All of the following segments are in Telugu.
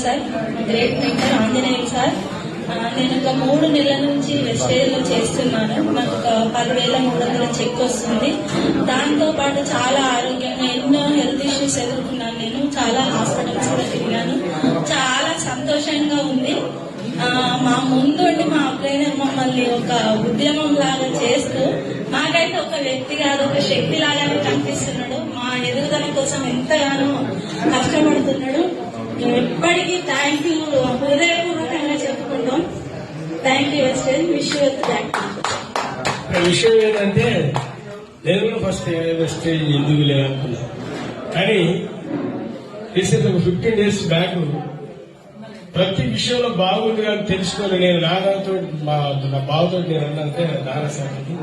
Sir great mentor Anjaneyulu sir. నేను ఒక 3 నెలల నుంచి వెస్టేజ్ లో చేస్తున్నాను. నాకు ఒక 10,300 చెక్ వస్తుంది. దాంతో పాటు చాలా ఆరోగ్యంగా ఎన్నో హెల్త్ ఇష్యూస్ ఎదుర్కొన్నాను. నేను చాలా హాస్పిటల్స్ కూడా తిరిగాను. చాలా సంతోషంగా ఉంది. మా ముందుండి మా ట్రైనర్ మమ్మల్ని ఒక ఉద్యమం లాగా చేస్తూ మాకైతే ఒక వ్యక్తి కాదు, ఒక శక్తి లాగానే కనిపిస్తున్నాడు. మా ఎదుగుదల కోసం ఎంతగానో కష్టపడుతున్నాడు. ఎప్పటికీ థ్యాంక్ యూ హృదయపూర్వకంగా చెప్పుకుంటాం. Thank you wastage. Wish you thank you. విషయం ఏంటంటే నేను కూడా ఫస్ట్ వెస్టేజ్ ఎందుకు లేదనుకున్నా, కానీ రీసెంట్ ఒక 15 days బ్యాక్ ప్రతి విషయంలో బాగుంది అని తెలుసుకొని నేను నాన్నతో నా బావతో నేను అన్నంటే నాన్న సార్కి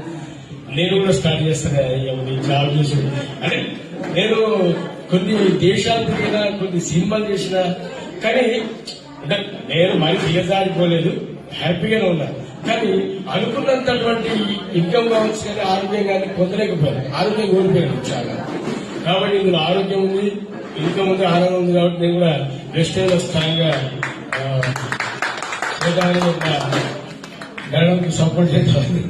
నేను కూడా స్టార్ట్ చేస్తాను జాబ్ చేసి అంటే నేను కొన్ని దేశాలు తిరిగినా కొన్ని సినిమాలు చేసినా కానీ అంటే నేను మరి దిగజారిపోలేదు, హ్యాపీగానే ఉన్నా. కానీ అనుకున్నంతటువంటి ఇన్కమ్ కావచ్చు కానీ ఆరోగ్యం కానీ పొందలేకపోయాను. ఆరోగ్యం కోల్పోయాను చాలా. కాబట్టి ఇందులో ఆరోగ్యం ఉంది, ఇన్కమ్ ఉంది, ఆనందం ఉంది. కాబట్టి నేను కూడా వెస్టేజ్ లో స్థాయిగా మేడంకి సపోర్ట్ చేస్తామని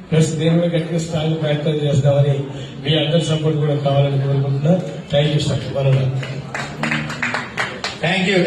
ప్లస్ నేను కూడా గట్టిగా స్థాయిలో ప్రయత్నం చేస్తామని మీ అందరి సపోర్ట్ కూడా కావాలని కోరుకుంటున్నా. Thank you sir. Thank you.